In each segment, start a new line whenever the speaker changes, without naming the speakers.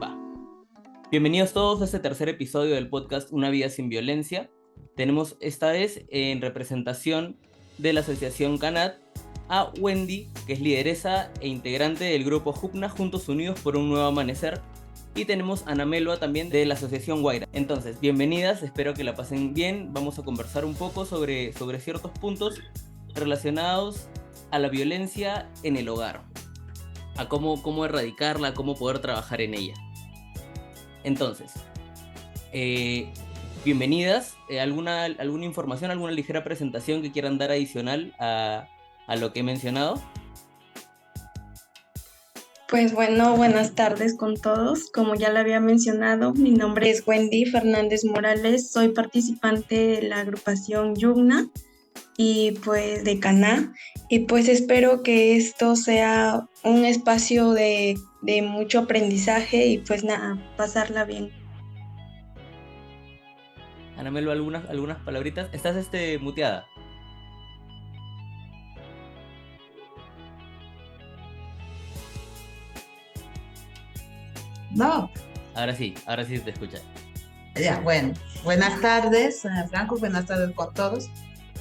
Va. Bienvenidos todos a este tercer episodio del podcast Una vida sin violencia. Tenemos esta vez en representación de la asociación CANAT a Wendy, que es lideresa e integrante del grupo JUPNA Juntos Unidos por un Nuevo Amanecer. Y tenemos a Ana Melba también de la asociación Guaira. Entonces, bienvenidas, espero que la pasen bien. Vamos a conversar un poco sobre ciertos puntos relacionados a la violencia en el hogar, a cómo erradicarla, cómo poder trabajar en ella. Entonces, bienvenidas. ¿Alguna información, alguna ligera presentación que quieran dar adicional a lo que he mencionado?
Pues bueno, buenas tardes con todos. Como ya le había mencionado, mi nombre es Wendy Fernández Morales, soy participante de la agrupación Yugna y pues de Caná, y pues espero que esto sea un espacio de mucho aprendizaje y pues nada, pasarla bien.
Ana Melba, algunas palabritas. Estás muteada.
No,
Ahora sí te escucha.
ya, bueno. Buenas tardes, Franco, buenas tardes con todos.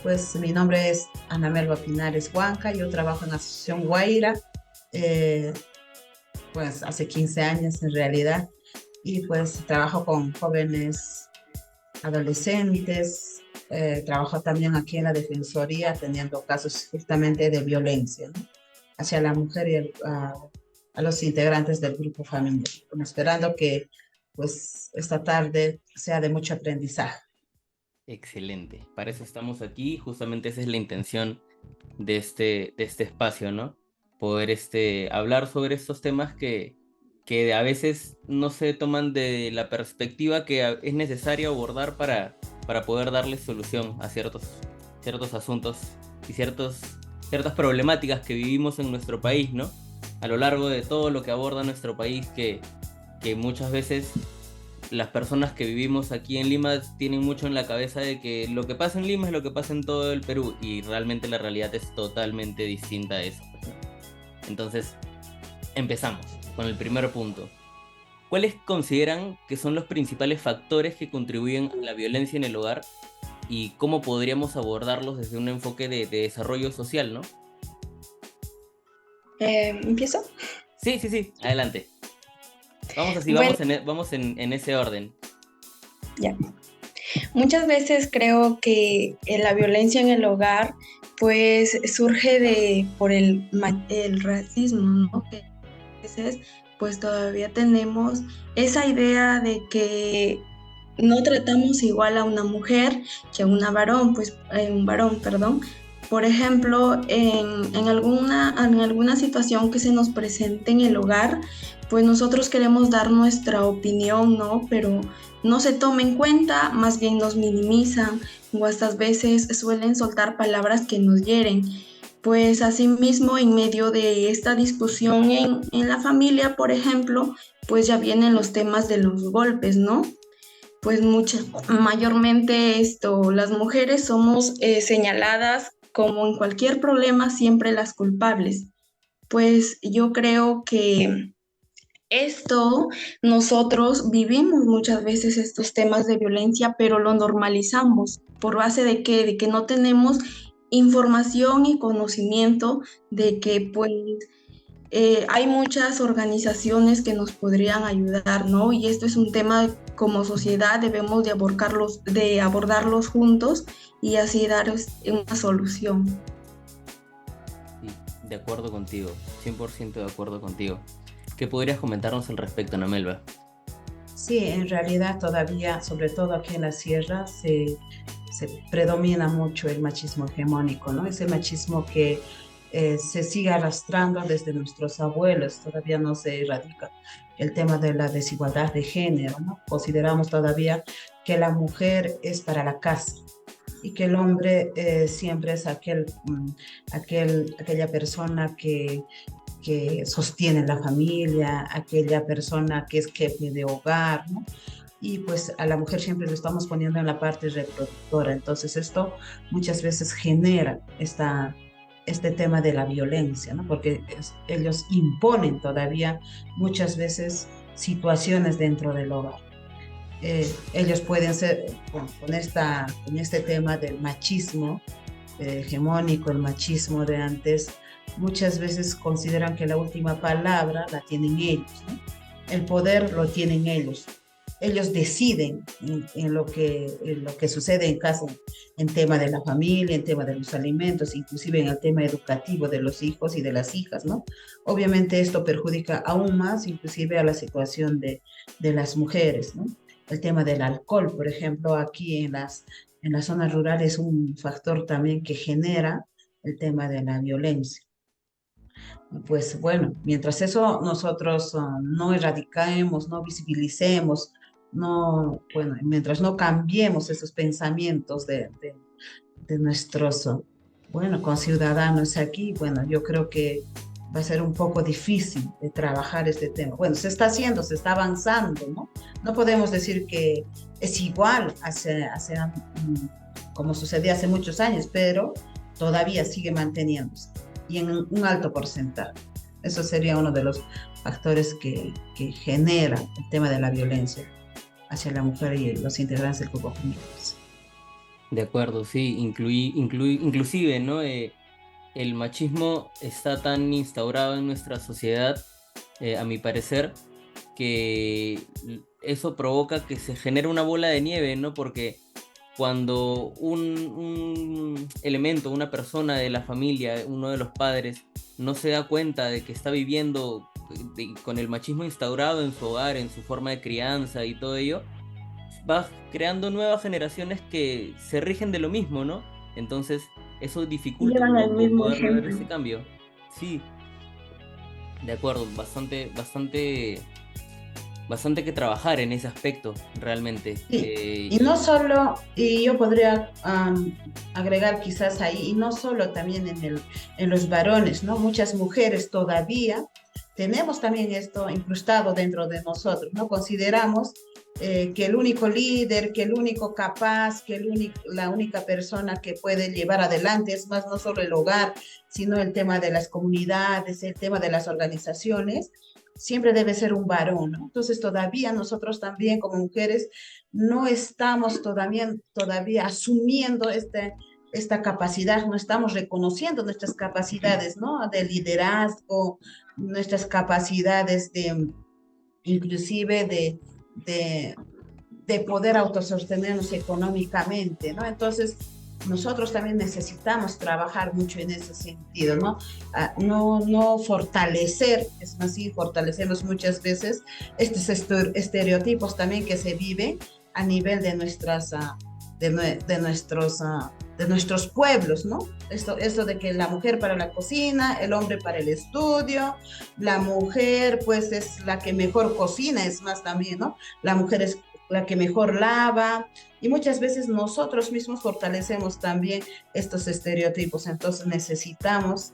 Pues mi nombre es Ana Melba Pinares Huanca, yo trabajo en la Asociación Guaira, eh, pues hace 15 años en realidad, y pues trabajo con jóvenes adolescentes, trabajo también aquí en la Defensoría teniendo casos justamente de violencia, ¿no?, hacia la mujer y a los integrantes del grupo familiar, como esperando que pues esta tarde sea de mucho aprendizaje.
Excelente. Para eso estamos aquí. Justamente esa es la intención de este espacio, ¿no? Poder hablar sobre estos temas que a veces no se toman de la perspectiva que es necesario abordar para poder darle solución a ciertos asuntos y ciertas problemáticas que vivimos en nuestro país, ¿no? A lo largo de todo lo que aborda nuestro país, que muchas veces las personas que vivimos aquí en Lima tienen mucho en la cabeza de que lo que pasa en Lima es lo que pasa en todo el Perú, y realmente la realidad es totalmente distinta a eso, pues, ¿no? Entonces, empezamos con el primer punto. ¿Cuáles consideran que son los principales factores que contribuyen a la violencia en el hogar y cómo podríamos abordarlos desde un enfoque de desarrollo social, ¿no?
¿Empiezo?
Sí, adelante. Vamos así,
Bueno,
vamos en ese orden.
ya. Muchas veces creo que la violencia en el hogar pues surge por el racismo, ¿no? Que a veces pues todavía tenemos esa idea de que no tratamos igual a una mujer que a un varón, perdón. Por ejemplo, en alguna situación que se nos presente en el hogar, pues nosotros queremos dar nuestra opinión, ¿no? Pero no se toma en cuenta, más bien nos minimizan o hasta veces suelen soltar palabras que nos hieren. Pues asimismo, en medio de esta discusión en la familia, por ejemplo, pues ya vienen los temas de los golpes, ¿no? Pues mayormente las mujeres somos señaladas como en cualquier problema siempre las culpables. Pues yo creo que esto, nosotros vivimos muchas veces estos temas de violencia, pero lo normalizamos. ¿Por base de qué? De que no tenemos información y conocimiento de que pues hay muchas organizaciones que nos podrían ayudar, ¿no? Y esto es un tema como sociedad debemos de abordarlos juntos y así dar una solución.
Sí, de acuerdo contigo, 100% de acuerdo contigo. ¿Qué podrías comentarnos al respecto, Ana Melba?
Sí, en realidad todavía, sobre todo aquí en la sierra, se predomina mucho el machismo hegemónico, ¿no? Ese machismo que se sigue arrastrando desde nuestros abuelos, todavía no se erradica el tema de la desigualdad de género, ¿no? Consideramos todavía que la mujer es para la casa y que el hombre siempre es aquella persona que sostiene la familia, aquella persona que es jefe de hogar, ¿no? Y pues a la mujer siempre lo estamos poniendo en la parte reproductora. Entonces esto muchas veces genera este tema de la violencia, ¿no? Porque ellos imponen todavía muchas veces situaciones dentro del hogar. Ellos pueden ser, bueno, con este tema del machismo hegemónico, el machismo de antes, muchas veces consideran que la última palabra la tienen ellos, ¿no? El poder lo tienen ellos. Ellos deciden en lo que sucede en casa, en tema de la familia, en tema de los alimentos, inclusive en el tema educativo de los hijos y de las hijas, ¿no? Obviamente esto perjudica aún más, inclusive a la situación de las mujeres, ¿no? El tema del alcohol, por ejemplo, aquí en las zonas rurales es un factor también que genera el tema de la violencia. Pues bueno, mientras eso nosotros no erradiquemos, no visibilicemos, no, bueno, mientras no cambiemos esos pensamientos de nuestros, bueno, conciudadanos aquí, bueno, yo creo que va a ser un poco difícil de trabajar este tema. Bueno, se está haciendo, se está avanzando, ¿no? No podemos decir que es igual como sucedía hace muchos años, pero todavía sigue manteniéndose y en un alto porcentaje. Eso sería uno de los factores que genera el tema de la violencia hacia la mujer y los integrantes del grupo femenino.
De acuerdo, sí, inclusive, ¿no? El machismo está tan instaurado en nuestra sociedad, a mi parecer, que eso provoca que se genere una bola de nieve, ¿no? Porque cuando un elemento, una persona de la familia, uno de los padres, no se da cuenta de que está viviendo con el machismo instaurado en su hogar, en su forma de crianza y todo ello, va creando nuevas generaciones que se rigen de lo mismo, ¿no? Entonces eso dificulta un poco poder ver ese cambio. Sí, de acuerdo, bastante que trabajar en ese aspecto, realmente.
Y no solo, y yo podría agregar quizás ahí, y no solo también en los varones, ¿no? Muchas mujeres todavía tenemos también esto incrustado dentro de nosotros, ¿no? Consideramos que el único líder, que el único capaz, que la única persona que puede llevar adelante, es más, no solo el hogar, sino el tema de las comunidades, el tema de las organizaciones, siempre debe ser un varón, ¿no? Entonces todavía nosotros también como mujeres no estamos todavía asumiendo esta capacidad, no estamos reconociendo nuestras capacidades, ¿no? De liderazgo, nuestras capacidades inclusive de poder autosostenernos económicamente, ¿no? Entonces, nosotros también necesitamos trabajar mucho en ese sentido, ¿no? No fortalecer, es más, sí, fortalecemos muchas veces estos estereotipos también que se viven a nivel de nuestros pueblos, ¿no? Esto de que la mujer para la cocina, el hombre para el estudio, la mujer pues es la que mejor cocina, es más también, ¿no? La mujer es la que mejor lava, y muchas veces nosotros mismos fortalecemos también estos estereotipos. Entonces necesitamos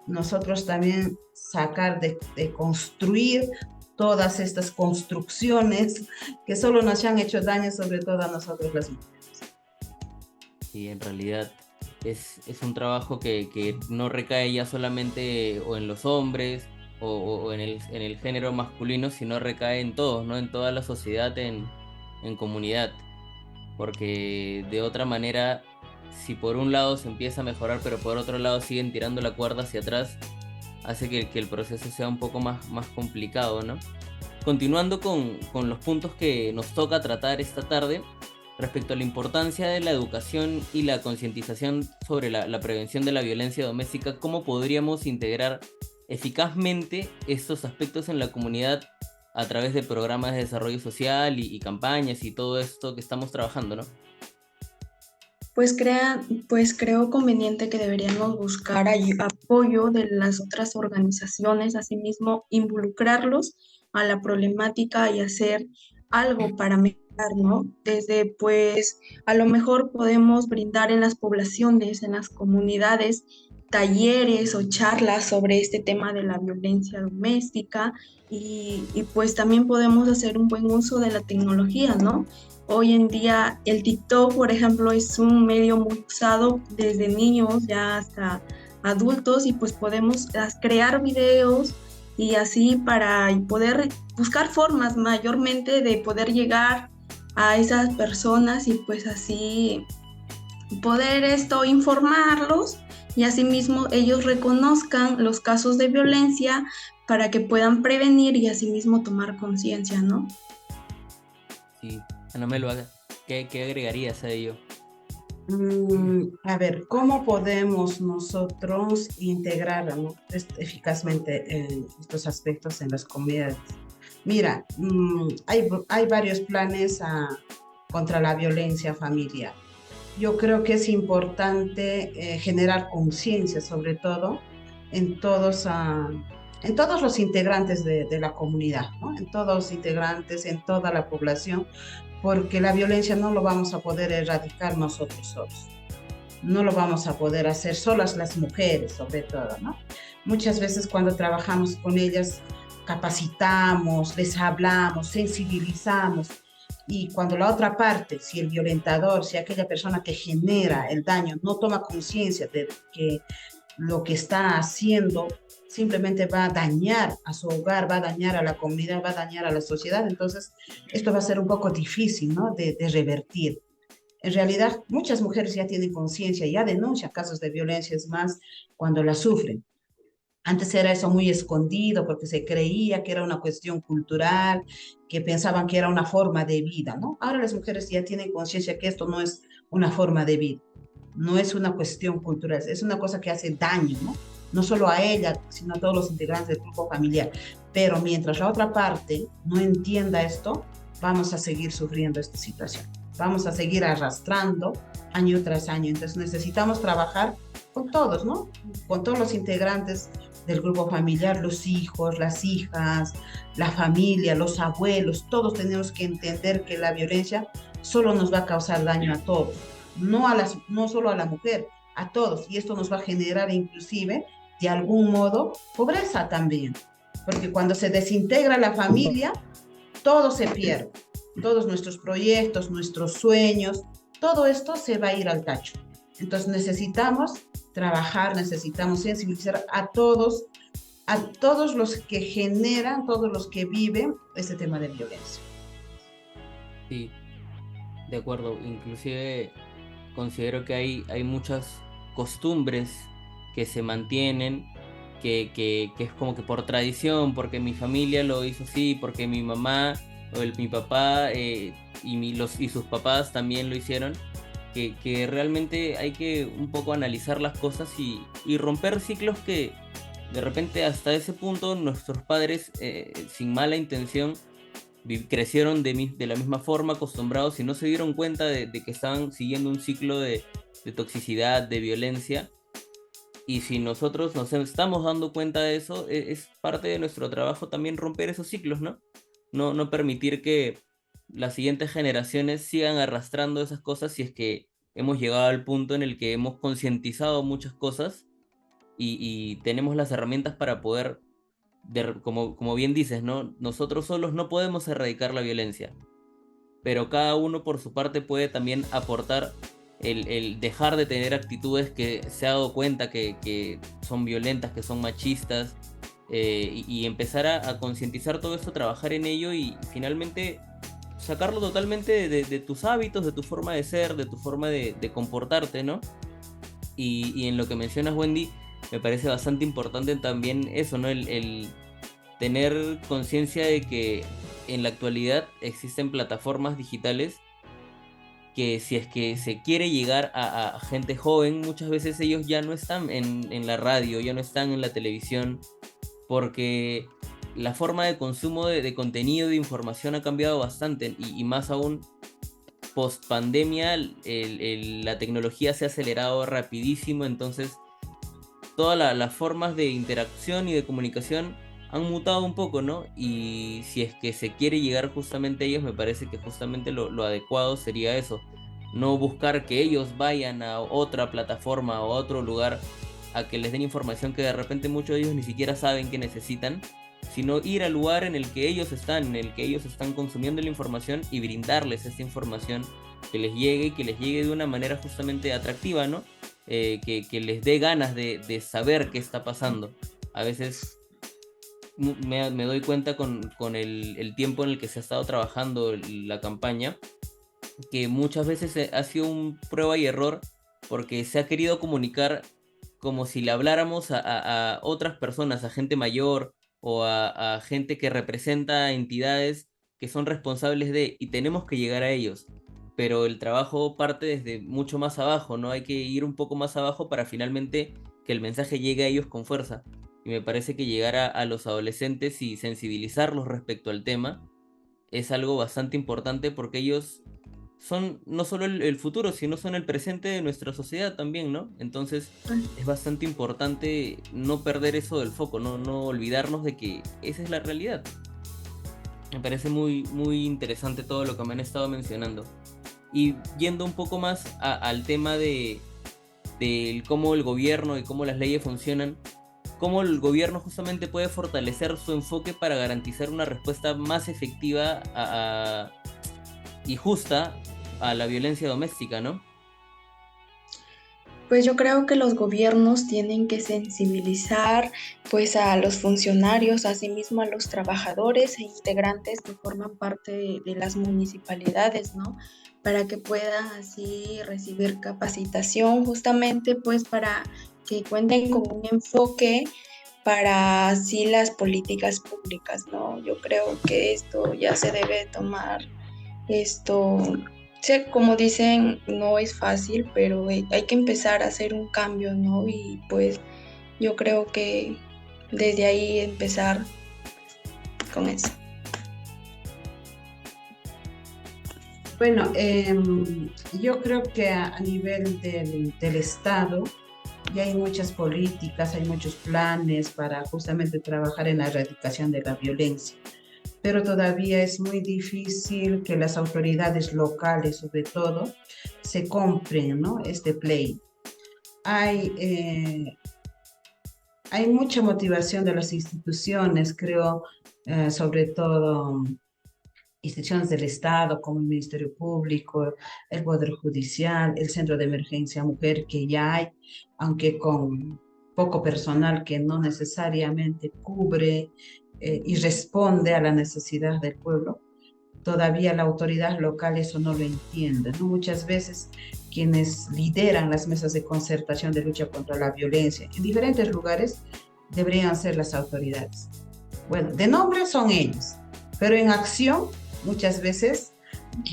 nosotros también sacar de construir todas estas construcciones que solo nos han hecho daño, sobre todo a nosotros las mujeres.
Y en realidad es un trabajo que no recae ya solamente o en los hombres o en el género masculino, sino recae en todos, ¿no? En toda la sociedad, en comunidad. Porque de otra manera, si por un lado se empieza a mejorar, pero por otro lado siguen tirando la cuerda hacia atrás, hace que el proceso sea un poco más complicado, ¿no? Continuando con los puntos que nos toca tratar esta tarde, respecto a la importancia de la educación y la concientización sobre la prevención de la violencia doméstica, ¿cómo podríamos integrar eficazmente estos aspectos en la comunidad a través de programas de desarrollo social y campañas y todo esto que estamos trabajando, ¿no?
Pues creo conveniente que deberíamos buscar apoyo de las otras organizaciones, asimismo involucrarlos a la problemática y hacer algo para mejorar, ¿no? Desde, pues, a lo mejor podemos brindar en las poblaciones, en las comunidades, talleres o charlas sobre este tema de la violencia doméstica y pues también podemos hacer un buen uso de la tecnología, ¿no? Hoy en día el TikTok, por ejemplo, es un medio muy usado desde niños ya adultos y pues podemos crear videos y así para poder buscar formas mayormente de poder llegar a esas personas y pues así poder informarlos y asimismo ellos reconozcan los casos de violencia para que puedan prevenir y asimismo tomar conciencia, ¿no?
Sí, Ana Melo, ¿qué agregarías a ello?
A ver, ¿cómo podemos nosotros integrar, ¿no?, eficazmente estos aspectos en las comunidades? Mira, hay varios planes contra la violencia familiar. Yo creo que es importante generar conciencia, sobre todo en todos los integrantes de la comunidad, ¿no? En todos los integrantes, en toda la población, porque la violencia no lo vamos a poder erradicar nosotros solos. No lo vamos a poder hacer solas las mujeres, sobre todo, ¿no? Muchas veces cuando trabajamos con ellas, capacitamos, les hablamos, sensibilizamos, y cuando la otra parte, si el violentador, si aquella persona que genera el daño no toma conciencia de que lo que está haciendo simplemente va a dañar a su hogar, va a dañar a la comunidad, va a dañar a la sociedad, entonces esto va a ser un poco difícil, ¿no?, de revertir. En realidad, muchas mujeres ya tienen conciencia, ya denuncian casos de violencia, es más, cuando la sufren. Antes era eso muy escondido porque se creía que era una cuestión cultural, que pensaban que era una forma de vida, ¿no? Ahora las mujeres ya tienen conciencia que esto no es una forma de vida, no es una cuestión cultural, es una cosa que hace daño, ¿no? No solo a ella, sino a todos los integrantes del grupo familiar. Pero mientras la otra parte no entienda esto, vamos a seguir sufriendo esta situación. Vamos a seguir arrastrando año tras año. Entonces necesitamos trabajar con todos, ¿no? Con todos los integrantes del grupo familiar, los hijos, las hijas, la familia, los abuelos, todos tenemos que entender que la violencia solo nos va a causar daño a todos, no solo a la mujer, a todos, y esto nos va a generar inclusive, de algún modo, pobreza también, porque cuando se desintegra la familia, todo se pierde, todos nuestros proyectos, nuestros sueños, todo esto se va a ir al tacho. Entonces necesitamos trabajar, necesitamos sensibilizar a todos los que generan, todos los que viven ese tema de violencia.
Sí, de acuerdo. Inclusive considero que hay muchas costumbres que se mantienen, que es como que por tradición, porque mi familia lo hizo así, porque mi mamá o mi papá y sus papás también lo hicieron. Que realmente hay que un poco analizar las cosas y romper ciclos que de repente hasta ese punto nuestros padres sin mala intención crecieron de la misma forma, acostumbrados, y no se dieron cuenta de que estaban siguiendo un ciclo de toxicidad, de violencia. Y si nosotros nos estamos dando cuenta de eso, es parte de nuestro trabajo también romper esos ciclos, ¿no? No permitir que las siguientes generaciones sigan arrastrando esas cosas, si es que hemos llegado al punto en el que hemos concientizado muchas cosas y tenemos las herramientas para poder, como bien dices, ¿no? Nosotros solos no podemos erradicar la violencia, pero cada uno por su parte puede también aportar el dejar de tener actitudes que se ha dado cuenta que son violentas, que son machistas, y empezar a concientizar todo esto, trabajar en ello y finalmente sacarlo totalmente de tus hábitos, de tu forma de ser, de tu forma de comportarte, ¿no? Y en lo que mencionas, Wendy, me parece bastante importante también eso, ¿no? El tener conciencia de que en la actualidad existen plataformas digitales que si es que se quiere llegar a gente joven, muchas veces ellos ya no están en la radio, ya no están en la televisión, porque la forma de consumo de contenido, de información ha cambiado bastante, y más aún post pandemia la tecnología se ha acelerado rapidísimo, entonces todas las formas de interacción y de comunicación han mutado un poco, ¿no? Y si es que se quiere llegar justamente a ellos, me parece que justamente lo adecuado sería eso, no buscar que ellos vayan a otra plataforma o a otro lugar a que les den información que de repente muchos de ellos ni siquiera saben que necesitan, sino ir al lugar en el que ellos están, en el que ellos están consumiendo la información, y brindarles esta información que les llegue, y que les llegue de una manera justamente atractiva, ¿no? que les dé ganas de saber qué está pasando. A veces me doy cuenta con el tiempo en el que se ha estado trabajando la campaña, que muchas veces ha sido un prueba y error, porque se ha querido comunicar como si le habláramos a otras personas, a gente mayor o a gente que representa entidades que son responsables de, y tenemos que llegar a ellos. Pero el trabajo parte desde mucho más abajo, ¿no? Hay que ir un poco más abajo para finalmente que el mensaje llegue a ellos con fuerza. Y me parece que llegar a los adolescentes y sensibilizarlos respecto al tema es algo bastante importante, porque ellos son no solo el futuro, sino son el presente de nuestra sociedad también, ¿no? Entonces es bastante importante no perder eso del foco, no olvidarnos de que esa es la realidad. Me parece muy, muy interesante todo lo que me han estado mencionando. Y yendo un poco más al tema de cómo el gobierno y cómo las leyes funcionan, cómo el gobierno justamente puede fortalecer su enfoque para garantizar una respuesta más efectiva y justa a la violencia doméstica, ¿no?
Pues yo creo que los gobiernos tienen que sensibilizar pues a los funcionarios, asimismo a los trabajadores e integrantes que forman parte de las municipalidades, ¿no? Para que puedan así recibir capacitación, justamente pues para que cuenten con un enfoque para así las políticas públicas, ¿no? Yo creo que esto ya se debe tomar esto. Sí, como dicen, no es fácil, pero hay que empezar a hacer un cambio, ¿no? Y pues yo creo que desde ahí empezar con eso.
Bueno, yo creo que a nivel del Estado ya hay muchas políticas, hay muchos planes para justamente trabajar en la erradicación de la violencia, pero todavía es muy difícil que las autoridades locales, sobre todo, se compren, ¿no? Este play. Hay mucha motivación de las instituciones, creo, sobre todo instituciones del Estado como el Ministerio Público, el Poder Judicial, el Centro de Emergencia Mujer, que ya hay, aunque con poco personal que no necesariamente cubre y responde a la necesidad del pueblo. Todavía la autoridad local eso no lo entiende, ¿no? Muchas veces quienes lideran las mesas de concertación de lucha contra la violencia en diferentes lugares deberían ser las autoridades. Bueno, de nombre son ellos, pero en acción muchas veces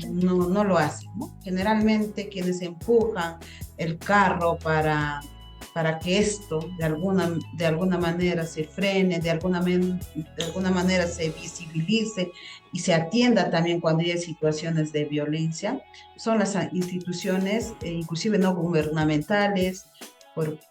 no lo hacen, ¿no? Generalmente quienes empujan el carro para que esto de alguna manera se frene, de alguna manera se visibilice y se atienda también cuando hay situaciones de violencia, son las instituciones, inclusive no gubernamentales,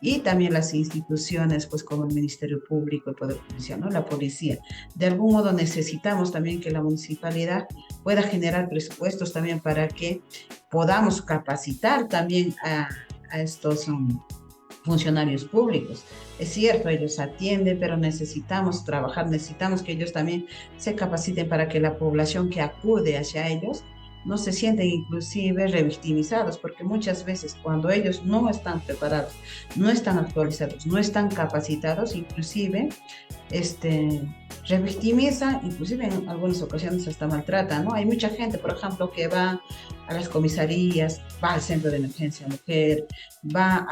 y también las instituciones, pues como el Ministerio Público, el Poder Judicial, ¿no? La policía. De algún modo necesitamos también que la municipalidad pueda generar presupuestos también para que podamos capacitar también a estos funcionarios públicos. Es cierto, ellos atienden, pero necesitamos trabajar, necesitamos que ellos también se capaciten para que la población que acude hacia ellos no se sienten inclusive revictimizados, porque muchas veces cuando ellos no están preparados, no están actualizados, no están capacitados, inclusive revictimizan, inclusive en algunas ocasiones hasta maltratan, ¿no? Hay mucha gente, por ejemplo, que va a las comisarías, va al centro de emergencia mujer, va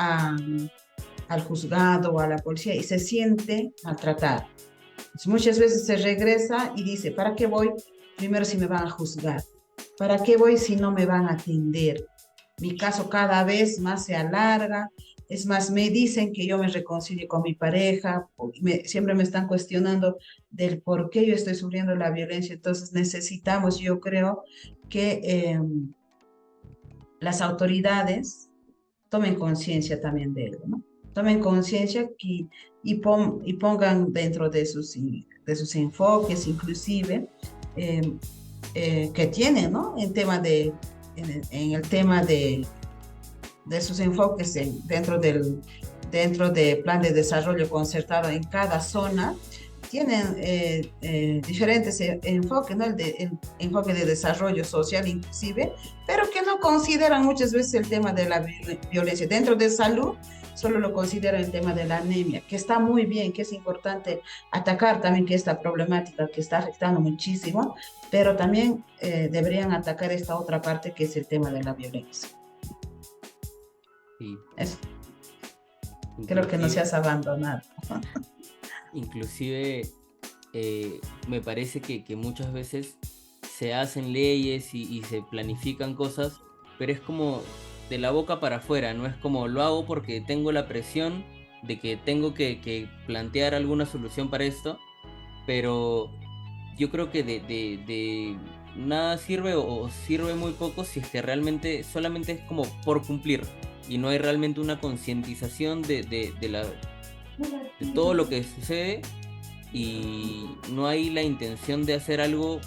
al juzgado o a la policía y se siente maltratada. Entonces, muchas veces se regresa y dice, ¿para qué voy? Primero si me van a juzgar. ¿Para qué voy si no me van a atender? Mi caso cada vez más se alarga. Es más, me dicen que yo me reconcilie con mi pareja. Siempre me están cuestionando del por qué yo estoy sufriendo la violencia. Entonces necesitamos, yo creo, que las autoridades tomen conciencia también de ello, ¿no? Tomen conciencia y pongan dentro de sus enfoques, inclusive, que tienen, ¿no? En el tema de sus enfoques dentro del plan de desarrollo concertado en cada zona, tienen diferentes enfoques, ¿no? El enfoque de desarrollo social inclusive, pero que no consideran muchas veces el tema de la violencia. Dentro de salud, solo lo consideran el tema de la anemia, que está muy bien, que es importante atacar también que esta problemática que está afectando muchísimo, pero también deberían atacar esta otra parte que es el tema de la violencia.
Sí.
Eso. Creo que no seas abandonado.
Inclusive me parece que muchas veces se hacen leyes y se planifican cosas, pero es como de la boca para afuera, no es como lo hago porque tengo la presión de que tengo que plantear alguna solución para esto, pero yo creo que de nada sirve o sirve muy poco si es que realmente solamente es como por cumplir y no hay realmente una concientización de todo lo que sucede y no hay la intención de hacer algo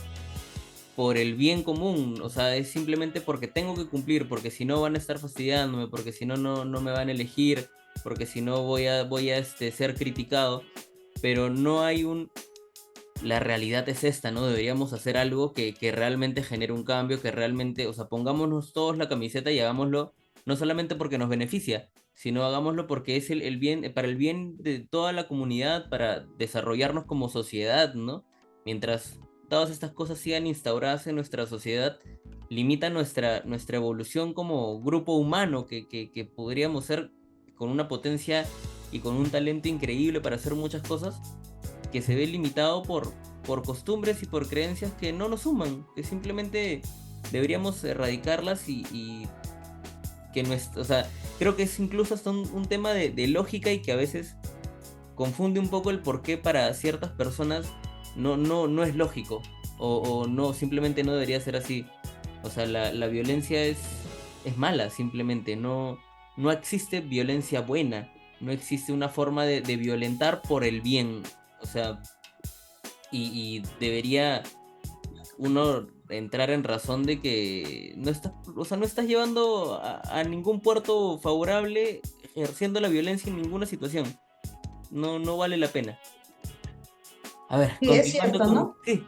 por el bien común, o sea, es simplemente porque tengo que cumplir, porque si no van a estar fastidiándome, porque si no, no me van a elegir, porque si no voy a ser criticado, pero no hay la realidad es esta, ¿no? Deberíamos hacer algo que realmente genere un cambio, que realmente, o sea, pongámonos todos la camiseta y hagámoslo, no solamente porque nos beneficia, sino hagámoslo porque es el bien, para el bien de toda la comunidad, para desarrollarnos como sociedad, ¿no? Mientras todas estas cosas sigan instauradas en nuestra sociedad, limita nuestra evolución como grupo humano, que podríamos ser con una potencia y con un talento increíble para hacer muchas cosas, que se ve limitado por costumbres y por creencias que no nos suman, que simplemente deberíamos erradicarlas y que o sea, creo que es incluso hasta un tema de lógica y que a veces confunde un poco el por qué para ciertas personas no es lógico o no, simplemente no debería ser así. O sea, la violencia es mala, simplemente, no existe violencia buena, no existe una forma de violentar por el bien. O sea, y debería uno entrar en razón de que no estás llevando a ningún puerto favorable ejerciendo la violencia en ninguna situación. No vale la pena. A ver,
Sí, es cierto, ¿no?
Sí.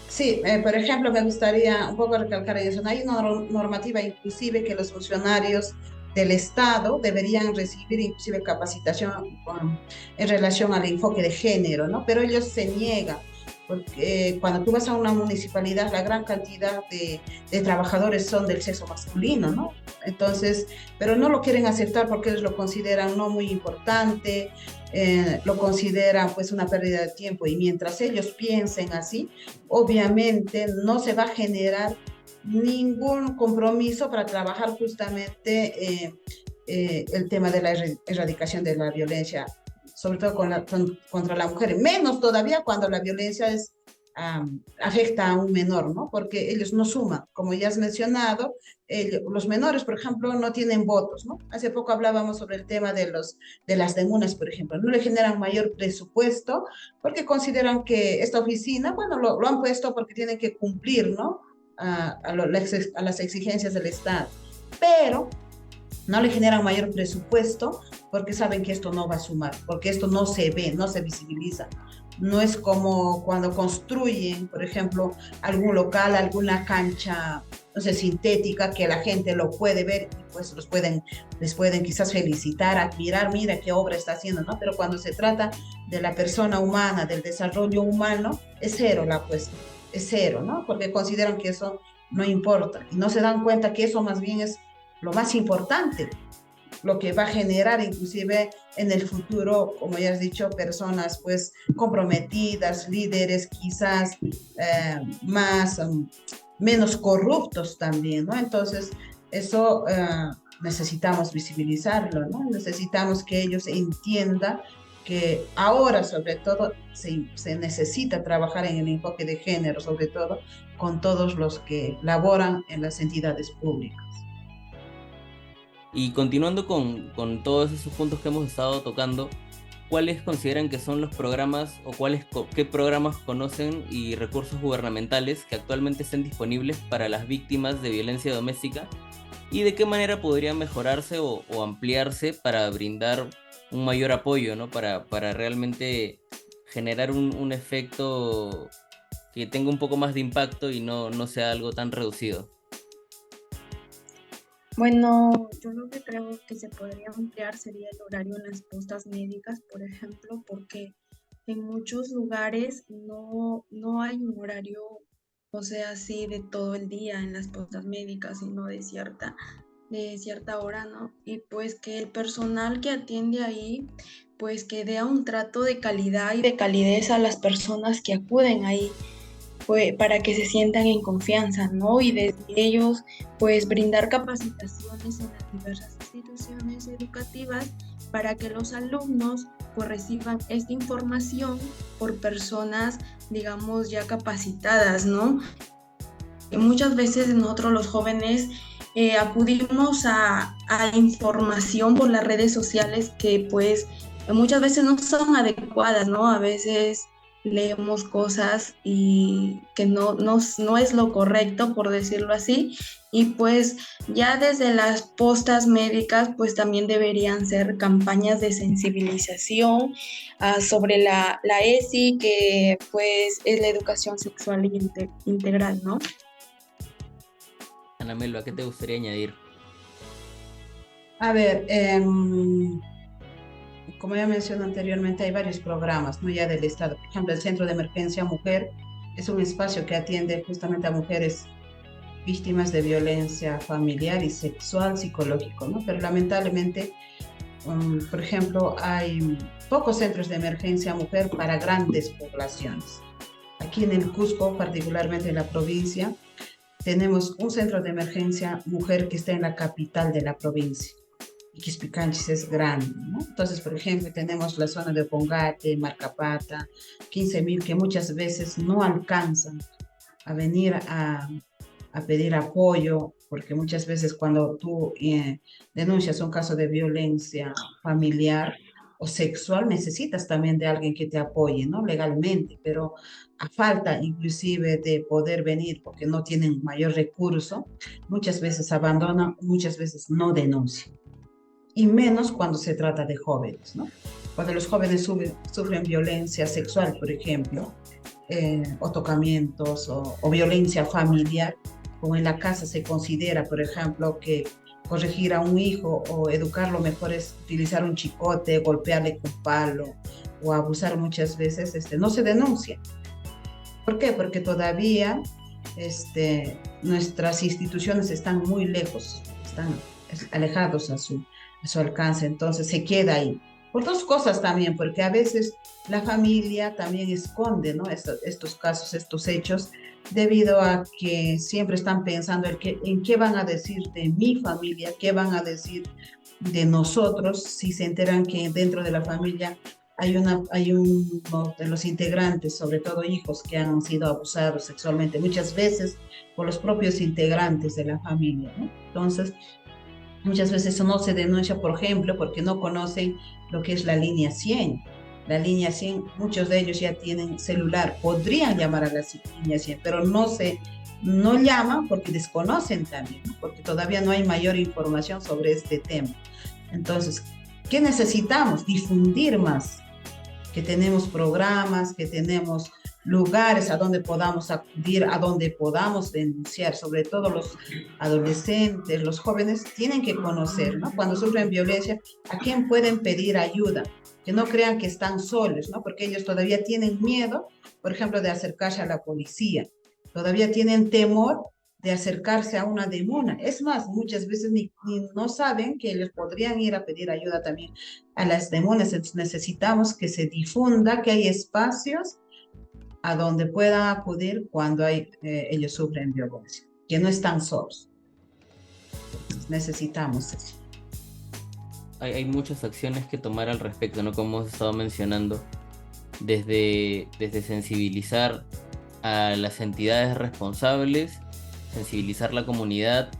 Sí, por ejemplo, me gustaría un poco recalcar eso. Hay una normativa inclusive que los funcionarios del Estado deberían recibir inclusive capacitación en relación al enfoque de género, ¿no? Pero ellos se niegan, porque cuando tú vas a una municipalidad, la gran cantidad de trabajadores son del sexo masculino, ¿no? Entonces, pero no lo quieren aceptar porque ellos lo consideran no muy importante, lo consideran pues una pérdida de tiempo, y mientras ellos piensen así, obviamente no se va a generar ningún compromiso para trabajar justamente el tema de la erradicación de la violencia, sobre todo contra la mujer, menos todavía cuando la violencia afecta a un menor, ¿no? Porque ellos no suman, como ya has mencionado, los menores, por ejemplo, no tienen votos, ¿no? Hace poco hablábamos sobre el tema de las demunas, por ejemplo, no le generan mayor presupuesto porque consideran que esta oficina, bueno, lo han puesto porque tienen que cumplir, ¿no? A las exigencias del Estado, pero no le generan mayor presupuesto porque saben que esto no va a sumar, porque esto no se ve, no se visibiliza. No es como cuando construyen, por ejemplo, algún local, alguna cancha, no sé, sintética, que la gente lo puede ver y pues les pueden quizás felicitar, admirar, mira qué obra está haciendo, ¿no? Pero cuando se trata de la persona humana, del desarrollo humano, es cero la apuesta, es cero, ¿no? Porque consideran que eso no importa y no se dan cuenta que eso más bien es lo más importante, lo que va a generar inclusive en el futuro, como ya has dicho, personas pues comprometidas, líderes quizás menos corruptos también, ¿no? Entonces, eso necesitamos visibilizarlo, ¿no? Necesitamos que ellos entiendan que ahora sobre todo se necesita trabajar en el enfoque de género, sobre todo con todos los que laboran en las entidades públicas.
Y continuando con todos esos puntos que hemos estado tocando, ¿cuáles consideran que son los programas o qué programas conocen y recursos gubernamentales que actualmente estén disponibles para las víctimas de violencia doméstica? ¿Y de qué manera podrían mejorarse o ampliarse para brindar un mayor apoyo, ¿no? Para realmente generar un efecto que tenga un poco más de impacto y no sea algo tan reducido?
Bueno, yo lo que creo que se podría ampliar sería el horario en las postas médicas, por ejemplo, porque en muchos lugares no hay un horario, o sea, así de todo el día en las postas médicas, sino de cierta hora, ¿no? Y pues que el personal que atiende ahí, pues que dé un trato de calidad y de calidez a las personas que acuden ahí, pues, para que se sientan en confianza, ¿no? Y desde ellos, pues brindar capacitaciones en las diversas instituciones educativas para que los alumnos pues reciban esta información por personas, digamos, ya capacitadas, ¿no? Muchas veces nosotros los jóvenes acudimos a información por las redes sociales que pues muchas veces no son adecuadas, ¿no? A veces leemos cosas y que no es lo correcto, por decirlo así, y pues ya desde las postas médicas pues también deberían ser campañas de sensibilización sobre la ESI, que pues es la educación sexual integral, ¿no?
Ana Melo, ¿a qué te gustaría añadir?
A ver, como ya mencioné anteriormente, hay varios programas, ¿no? Ya del Estado. Por ejemplo, el Centro de Emergencia Mujer es un espacio que atiende justamente a mujeres víctimas de violencia familiar y sexual, psicológico, ¿no? Pero lamentablemente, por ejemplo, hay pocos centros de emergencia mujer para grandes poblaciones. Aquí en el Cusco, particularmente en la provincia, tenemos un centro de emergencia mujer que está en la capital de la provincia. Quispicanchis es grande, ¿no? Entonces, por ejemplo, tenemos la zona de Pongate, Marcapata, 15.000 que muchas veces no alcanzan a venir a pedir apoyo, porque muchas veces cuando tú denuncias un caso de violencia familiar o sexual, necesitas también de alguien que te apoye, ¿no? Legalmente, pero a falta inclusive de poder venir porque no tienen mayor recurso, muchas veces abandonan, muchas veces no denuncian. Y menos cuando se trata de jóvenes, ¿no? Cuando los jóvenes sufren violencia sexual, por ejemplo, o tocamientos o violencia familiar, como en la casa se considera, por ejemplo, que corregir a un hijo o educarlo mejor es utilizar un chicote, golpearle con palo o abusar muchas veces, no se denuncia. ¿Por qué? Porque todavía nuestras instituciones están muy lejos, están alejados a su alcance, entonces se queda ahí. Por dos cosas también, porque a veces la familia también esconde, ¿no? Estos casos, estos hechos, debido a que siempre están pensando en qué van a decir de mi familia, qué van a decir de nosotros, si se enteran que dentro de la familia hay uno de los integrantes, sobre todo hijos, que han sido abusados sexualmente, muchas veces por los propios integrantes de la familia, ¿no? Entonces, muchas veces eso no se denuncia, por ejemplo, porque no conocen lo que es la línea 100. La línea 100, muchos de ellos ya tienen celular, podrían llamar a la línea 100, pero no llaman porque desconocen también, ¿no? Porque todavía no hay mayor información sobre este tema. Entonces, ¿qué necesitamos? Difundir más, que tenemos programas, que tenemos lugares a donde podamos acudir, a donde podamos denunciar, sobre todo los adolescentes, los jóvenes tienen que conocer, ¿no? Cuando sufren violencia, a quién pueden pedir ayuda, que no crean que están solos, ¿no? Porque ellos todavía tienen miedo, por ejemplo, de acercarse a la policía, todavía tienen temor de acercarse a una demona. Es más, muchas veces ni no saben que les podrían ir a pedir ayuda también a las demonas. Entonces necesitamos que se difunda, que hay espacios a donde puedan acudir cuando ellos sufren violencia, que no están solos. Necesitamos eso.
Hay muchas acciones que tomar al respecto, ¿no? Como hemos estado mencionando, desde sensibilizar a las entidades responsables, sensibilizar la comunidad,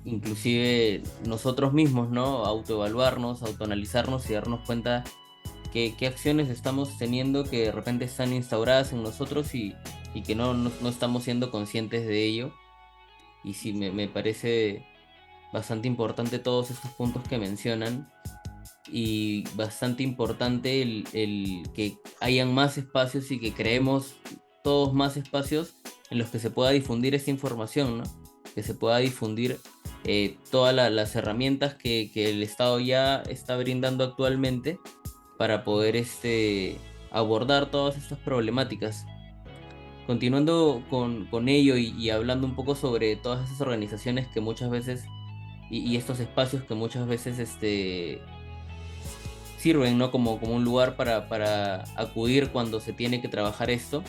inclusive nosotros mismos, ¿no? Autoevaluarnos, autoanalizarnos y darnos cuenta qué acciones estamos teniendo que de repente están instauradas en nosotros y que no estamos siendo conscientes de ello. Y sí, me parece bastante importante todos estos puntos que mencionan. y bastante importante el que hayan más espacios y que creemos todos más espacios en los que se pueda difundir esta información, ¿no? Que se pueda difundir todas las herramientas que el Estado ya está brindando actualmente para poder abordar todas estas problemáticas. Continuando con ello y hablando un poco sobre todas esas organizaciones que muchas veces y estos espacios que muchas veces sirven, ¿no? Como un lugar para acudir cuando se tiene que trabajar esto.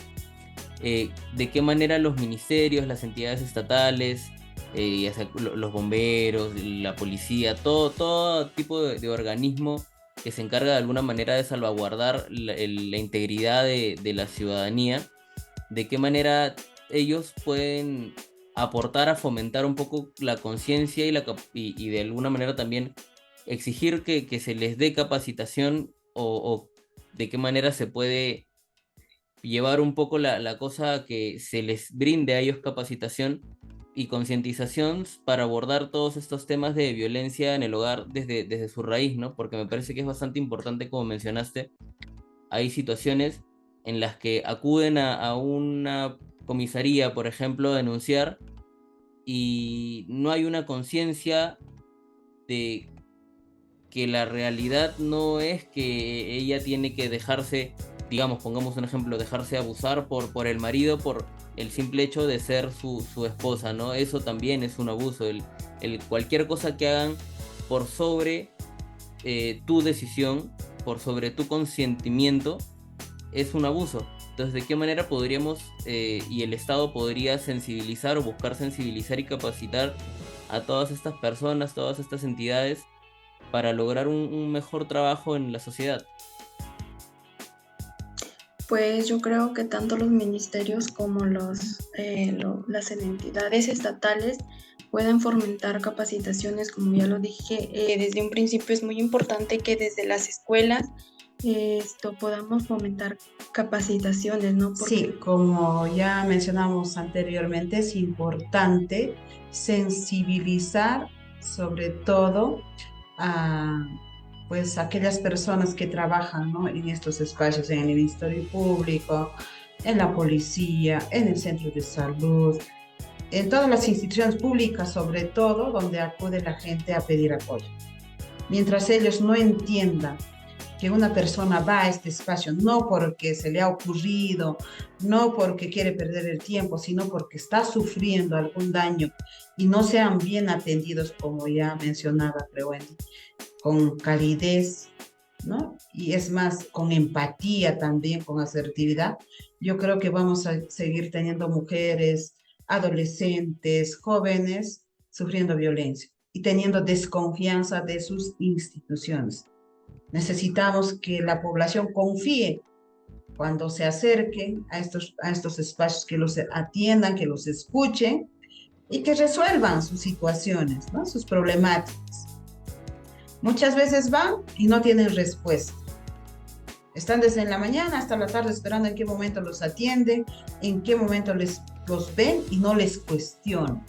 ¿De qué manera los ministerios, las entidades estatales, ya sea los bomberos, la policía, todo tipo de organismo que se encarga de alguna manera de salvaguardar la integridad de la ciudadanía, de qué manera ellos pueden aportar a fomentar un poco la conciencia y de alguna manera también exigir que se les dé capacitación o de qué manera se puede llevar un poco la cosa a que se les brinde a ellos capacitación y concientización para abordar todos estos temas de violencia en el hogar desde su raíz, ¿no? Porque me parece que es bastante importante, como mencionaste, hay situaciones en las que acuden a una comisaría, por ejemplo, a denunciar y no hay una conciencia de que la realidad no es que ella tiene que dejarse, digamos, pongamos un ejemplo, dejarse abusar por el marido por el simple hecho de ser su esposa, ¿no? Eso también es un abuso, cualquier cosa que hagan por sobre tu decisión, por sobre tu consentimiento, es un abuso. Entonces, ¿de qué manera podríamos y el Estado podría sensibilizar o buscar sensibilizar y capacitar a todas estas personas, todas estas entidades para lograr un mejor trabajo en la sociedad?
Pues yo creo que tanto los ministerios como las entidades estatales pueden fomentar capacitaciones, como ya lo dije, desde un principio es muy importante que desde las escuelas podamos fomentar capacitaciones, ¿no?
Porque... Sí, como ya mencionamos anteriormente, es importante sensibilizar sobre todo a pues aquellas personas que trabajan, ¿no?, en estos espacios, en el Ministerio Público, en la policía, en el centro de salud, en todas las instituciones públicas, sobre todo, donde acude la gente a pedir apoyo. Mientras ellos no entiendan que una persona va a este espacio no porque se le ha ocurrido, no porque quiere perder el tiempo, sino porque está sufriendo algún daño y no sean bien atendidos, como ya mencionaba Wendy, con calidez, ¿no? Y es más, con empatía también, con asertividad, yo creo que vamos a seguir teniendo mujeres, adolescentes, jóvenes sufriendo violencia y teniendo desconfianza de sus instituciones. Necesitamos que la población confíe cuando se acerquen a estos espacios, que los atiendan, que los escuchen y que resuelvan sus situaciones, ¿no?, sus problemáticas. Muchas veces van y no tienen respuesta. Están desde la mañana hasta la tarde esperando en qué momento los atienden, en qué momento los ven y no les cuestionan.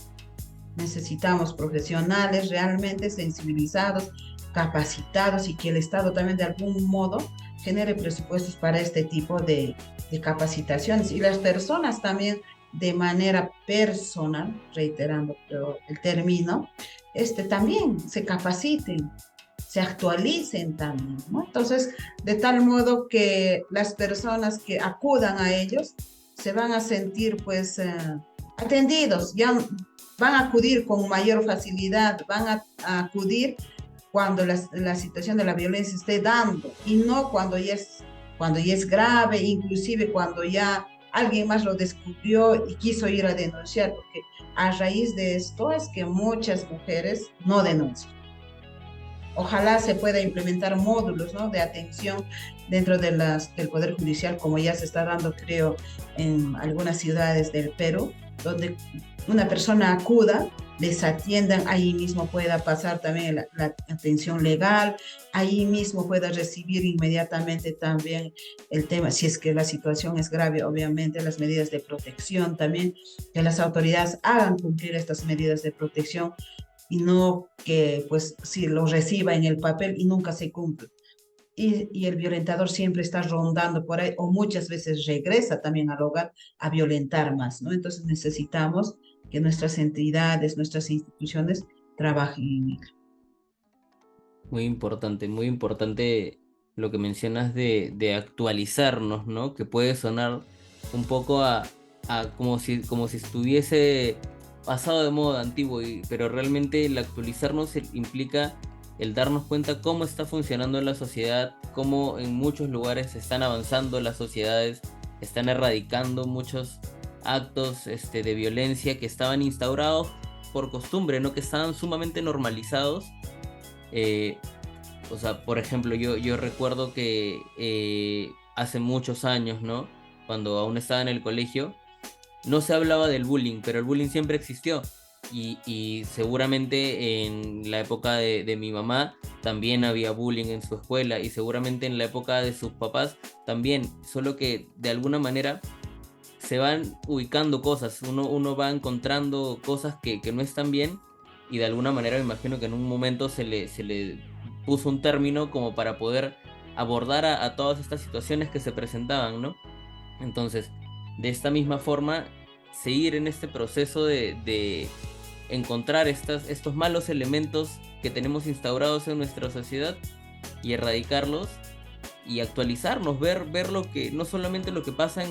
Necesitamos profesionales realmente sensibilizados, capacitados, y que el Estado también de algún modo genere presupuestos para este tipo de capacitaciones, y las personas también de manera personal, reiterando el término, también se capaciten, se actualicen también, ¿no? Entonces, de tal modo que las personas que acudan a ellos se van a sentir pues atendidos, ya van a acudir con mayor facilidad, van a acudir cuando la situación de la violencia esté dando, y no cuando ya es grave, inclusive cuando ya alguien más lo descubrió y quiso ir a denunciar, porque a raíz de esto es que muchas mujeres no denuncian. Ojalá se pueda implementar módulos, ¿no?, de atención dentro del Poder Judicial, como ya se está dando, creo, en algunas ciudades del Perú, donde una persona acuda, les atiendan, ahí mismo pueda pasar también la atención legal, ahí mismo pueda recibir inmediatamente también el tema, si es que la situación es grave, obviamente las medidas de protección también, que las autoridades hagan cumplir estas medidas de protección y no que pues si lo reciba en el papel y nunca se cumple. Y el violentador siempre está rondando por ahí o muchas veces regresa también al hogar a violentar más, ¿no? Entonces necesitamos que nuestras entidades, nuestras instituciones trabajen en ello.
Muy importante lo que mencionas de actualizarnos, ¿no? Que puede sonar un poco a como si estuviese pasado de moda antiguo, pero realmente el actualizarnos implica el darnos cuenta cómo está funcionando la sociedad, cómo en muchos lugares están avanzando las sociedades, están erradicando muchos actos de violencia que estaban instaurados por costumbre, ¿no? Que estaban sumamente normalizados. eh, o sea, por ejemplo, yo recuerdo que hace muchos años, ¿no? Cuando aún estaba en el colegio, no se hablaba del bullying, pero el bullying siempre existió. Y seguramente en la época de mi mamá también había bullying en su escuela y seguramente en la época de sus papás también, solo que de alguna manera se van ubicando cosas, uno va encontrando cosas que no están bien y de alguna manera me imagino que en un momento se le puso un término como para poder abordar a todas estas situaciones que se presentaban, ¿no? Entonces, de esta misma forma, seguir en este proceso de encontrar estos malos elementos que tenemos instaurados en nuestra sociedad y erradicarlos y actualizarnos, ver lo que, no solamente lo que pasa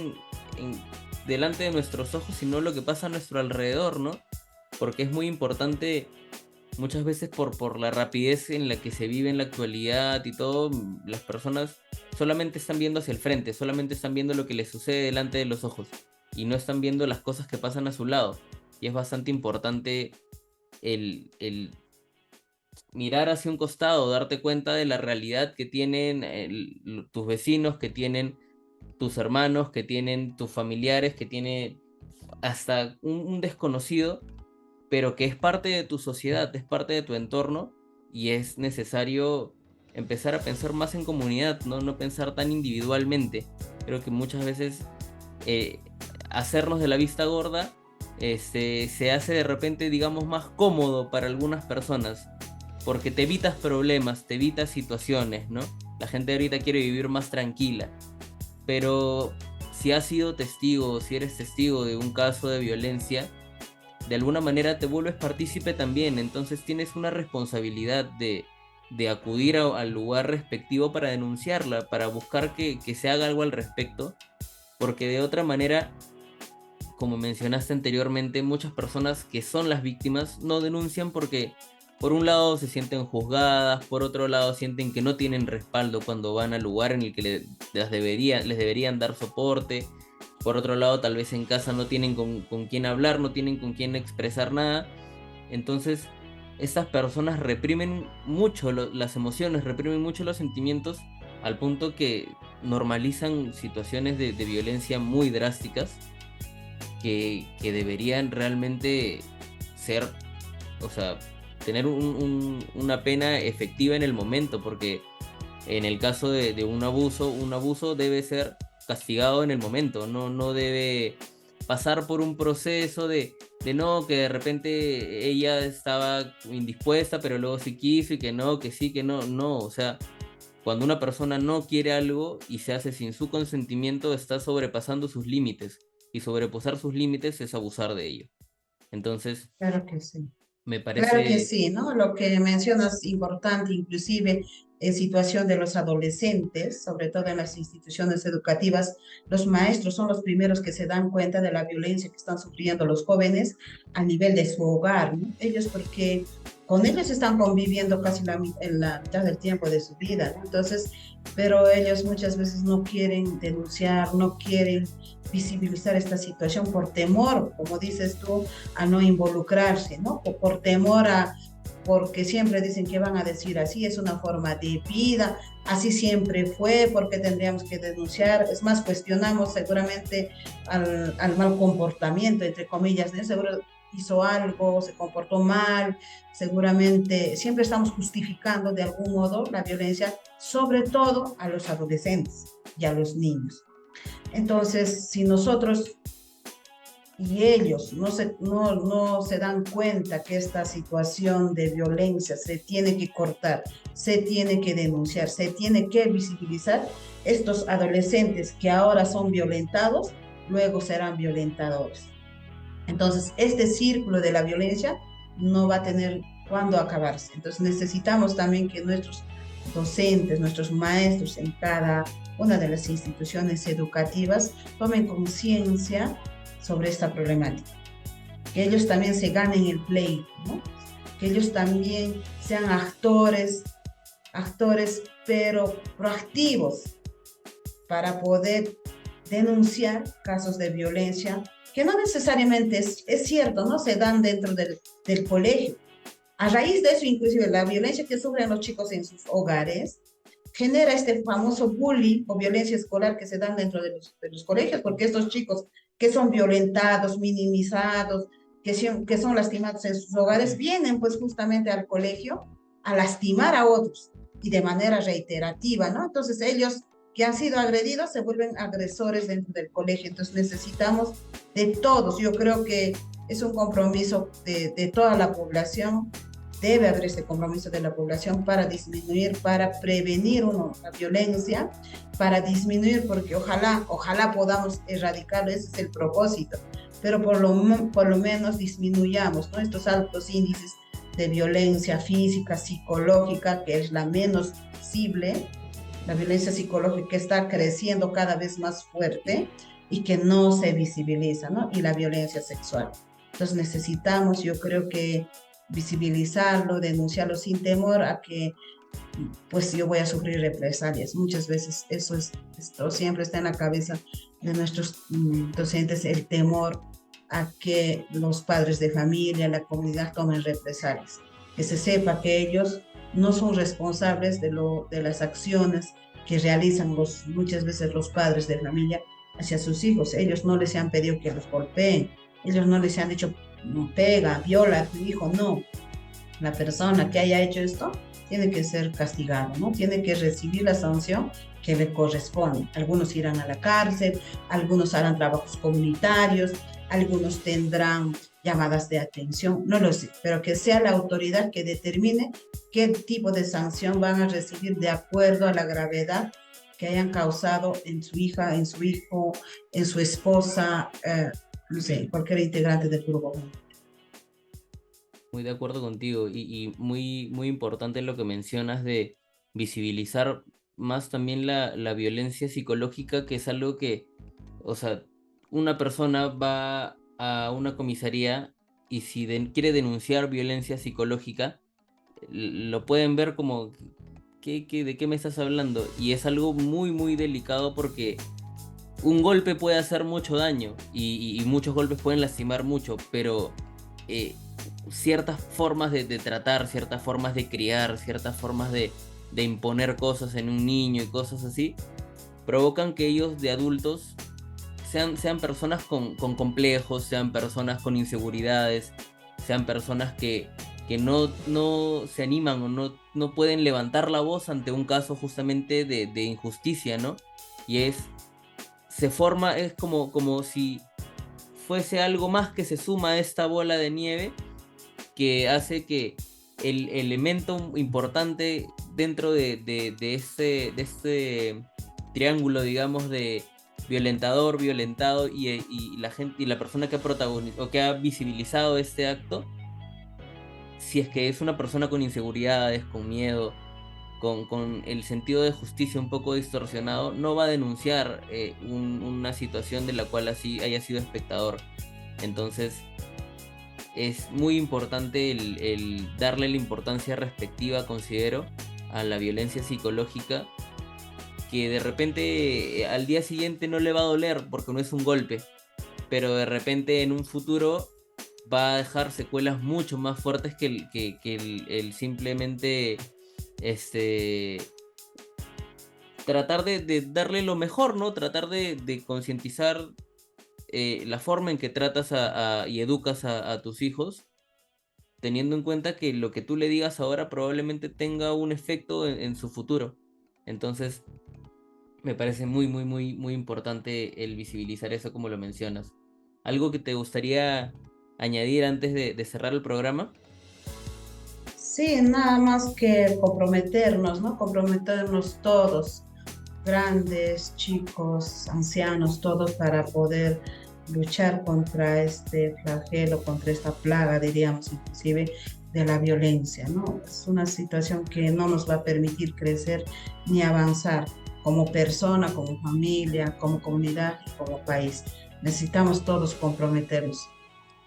delante de nuestros ojos, sino lo que pasa a nuestro alrededor, ¿no? Porque es muy importante muchas veces por la rapidez en la que se vive en la actualidad y todo, las personas solamente están viendo hacia el frente, solamente están viendo lo que les sucede delante de los ojos y no están viendo las cosas que pasan a su lado. Y es bastante importante el mirar hacia un costado, darte cuenta de la realidad que tienen tus vecinos, que tienen tus hermanos, que tienen tus familiares, que tiene hasta un desconocido, pero que es parte de tu sociedad, es parte de tu entorno y es necesario empezar a pensar más en comunidad, no pensar tan individualmente. Creo que muchas veces hacernos de la vista gorda se hace de repente, digamos, más cómodo para algunas personas, porque te evitas problemas, te evitas situaciones, ¿no? La gente ahorita quiere vivir más tranquila, pero si has sido testigo, si eres testigo de un caso de violencia, de alguna manera te vuelves partícipe también, entonces tienes una responsabilidad de acudir al lugar respectivo para denunciarla, para buscar que se haga algo al respecto, porque de otra manera, como mencionaste anteriormente, muchas personas que son las víctimas no denuncian porque por un lado se sienten juzgadas, por otro lado sienten que no tienen respaldo cuando van al lugar en el que les deberían dar soporte. Por otro lado, tal vez en casa no tienen con quién hablar, no tienen con quién expresar nada. Entonces, estas personas reprimen mucho las emociones, reprimen mucho los sentimientos, al punto que normalizan situaciones de violencia muy drásticas que deberían realmente ser, o sea, tener una pena efectiva en el momento, porque en el caso de un abuso debe ser castigado en el momento, no debe pasar por un proceso de no, que de repente ella estaba indispuesta, pero luego sí quiso y que no, que sí, que no, o sea, cuando una persona no quiere algo y se hace sin su consentimiento, está sobrepasando sus límites, y sobrepasar sus límites es abusar de ello. Entonces,
Claro que sí.
me
Claro que
parece.
sí, ¿no? Lo que mencionas es importante, inclusive en situación de los adolescentes, sobre todo en las instituciones educativas, los maestros son los primeros que se dan cuenta de la violencia que están sufriendo los jóvenes a nivel de su hogar, ¿no? Ellos porque con ellos están conviviendo casi en la mitad del tiempo de su vida, ¿no? Entonces, pero ellos muchas veces no quieren denunciar, no quieren visibilizar esta situación por temor, como dices tú, a no involucrarse, ¿no? O por temor porque siempre dicen que van a decir así, es una forma de vida, así siempre fue, porque tendríamos que denunciar, es más, cuestionamos seguramente al mal comportamiento, entre comillas, ¿no? Seguro hizo algo, se comportó mal, seguramente siempre estamos justificando de algún modo la violencia, sobre todo a los adolescentes y a los niños. Entonces, si nosotros y ellos no se dan cuenta que esta situación de violencia se tiene que cortar, se tiene que denunciar, se tiene que visibilizar, estos adolescentes que ahora son violentados, luego serán violentadores. Entonces, este círculo de la violencia no va a tener cuándo acabarse. Entonces, necesitamos también que nuestros docentes, nuestros maestros en cada una de las instituciones educativas tomen conciencia sobre esta problemática. Que ellos también se ganen el pleito, ¿no? Que ellos también sean actores pero proactivos para poder denunciar casos de violencia que no necesariamente es cierto, no se dan dentro del colegio. A raíz de eso, inclusive la violencia que sufren los chicos en sus hogares genera este famoso bullying o violencia escolar que se dan dentro de los colegios, porque estos chicos que son violentados, minimizados, que son lastimados en sus hogares, vienen pues justamente al colegio a lastimar a otros y de manera reiterativa, ¿no? Entonces ellos que han sido agredidos se vuelven agresores dentro del colegio. Entonces necesitamos de todos. Yo creo que es un compromiso de toda la población. Debe haber ese compromiso de la población para disminuir, para prevenir la violencia, para disminuir, porque ojalá podamos erradicarlo, ese es el propósito, pero por lo menos disminuyamos, ¿no?, estos altos índices de violencia física, psicológica, que es la menos visible, la violencia psicológica está creciendo cada vez más fuerte y que no se visibiliza, ¿no? Y la violencia sexual. Entonces necesitamos, yo creo que visibilizarlo, denunciarlo sin temor a que pues yo voy a sufrir represalias. Muchas veces esto siempre está en la cabeza de nuestros docentes, el temor a que los padres de familia, la comunidad tomen represalias. Que se sepa que ellos no son responsables de las acciones que realizan muchas veces los padres de familia hacia sus hijos. Ellos no les han pedido que los golpeen, ellos no les han dicho pega, viola a tu hijo, no. La persona que haya hecho esto tiene que ser castigado, ¿no? Tiene que recibir la sanción que le corresponde. Algunos irán a la cárcel, algunos harán trabajos comunitarios, algunos tendrán llamadas de atención, no lo sé, pero que sea la autoridad que determine qué tipo de sanción van a recibir de acuerdo a la gravedad que hayan causado en su hija, en su hijo, en su esposa, no sé, cualquier integrante del grupo.
Muy de acuerdo contigo y muy, muy importante lo que mencionas de visibilizar más también la violencia psicológica, que es algo que, o sea, una persona va a una comisaría y si quiere denunciar violencia psicológica, lo pueden ver como, ¿de qué me estás hablando? Y es algo muy, muy delicado porque un golpe puede hacer mucho daño y muchos golpes pueden lastimar mucho, pero ciertas formas de tratar, ciertas formas de criar, ciertas formas de imponer cosas en un niño y cosas así, provocan que ellos de adultos sean personas con complejos, sean personas con inseguridades, sean personas que no se animan o no pueden levantar la voz ante un caso justamente de injusticia, ¿no? Y es como si fuese algo más que se suma a esta bola de nieve que hace que el elemento importante dentro de este triángulo, digamos, de violentador, violentado y la gente y la persona que ha protagonizado o que ha visibilizado este acto, si es que es una persona con inseguridades, con miedo, con el sentido de justicia un poco distorsionado, no va a denunciar una situación de la cual así haya sido espectador. Entonces es muy importante el darle la importancia respectiva, considero, a la violencia psicológica, que de repente al día siguiente no le va a doler porque no es un golpe, pero de repente en un futuro va a dejar secuelas mucho más fuertes que el simplemente tratar de darle lo mejor, ¿no? Tratar de concientizar la forma en que tratas y educas a tus hijos, teniendo en cuenta que lo que tú le digas ahora probablemente tenga un efecto en su futuro. Entonces, me parece muy, muy, muy, muy importante el visibilizar eso como lo mencionas. ¿Algo que te gustaría añadir antes de cerrar el programa?
Sí, nada más que comprometernos, ¿no? Comprometernos todos, grandes, chicos, ancianos, todos para poder luchar contra este flagelo, contra esta plaga, diríamos inclusive, de la violencia, ¿no? Es una situación que no nos va a permitir crecer ni avanzar como persona, como familia, como comunidad y como país. Necesitamos todos comprometernos,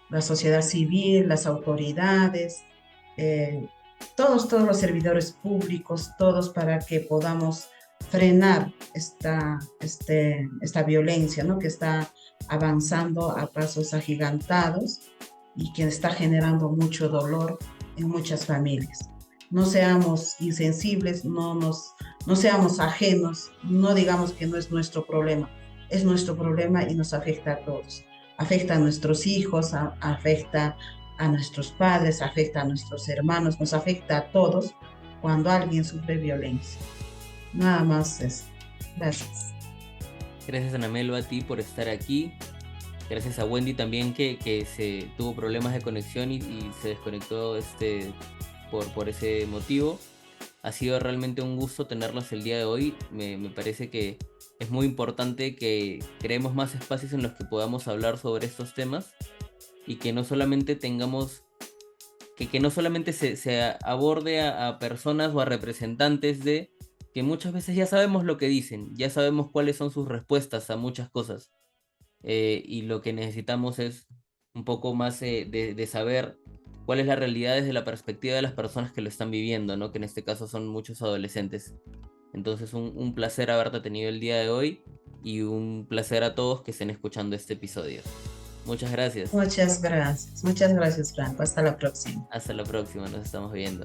la sociedad civil, las autoridades, eh, todos los servidores públicos, todos para que podamos frenar esta violencia, ¿no? Que está avanzando a pasos agigantados y que está generando mucho dolor en muchas familias. No seamos insensibles, no seamos ajenos, no digamos que no es nuestro problema, es nuestro problema y nos afecta a todos. Afecta a nuestros hijos, afecta a nuestros padres, afecta a nuestros hermanos, nos afecta a todos cuando alguien sufre violencia. Nada más eso. Gracias.
Gracias, Anamelo, a ti por estar aquí. Gracias a Wendy también que se tuvo problemas de conexión y se desconectó por ese motivo. Ha sido realmente un gusto tenerlos el día de hoy. Me parece que es muy importante que creemos más espacios en los que podamos hablar sobre estos temas y que no solamente tengamos, que no solamente se aborde a personas o a representantes de que muchas veces ya sabemos lo que dicen, ya sabemos cuáles son sus respuestas a muchas cosas, y lo que necesitamos es un poco más de saber cuál es la realidad desde la perspectiva de las personas que lo están viviendo, ¿no? Que en este caso son muchos adolescentes. Entonces un placer haberte tenido el día de hoy y un placer a todos que estén escuchando este episodio. Muchas gracias.
Muchas gracias. Muchas gracias, Franco. Hasta la próxima.
Hasta la próxima, nos estamos viendo.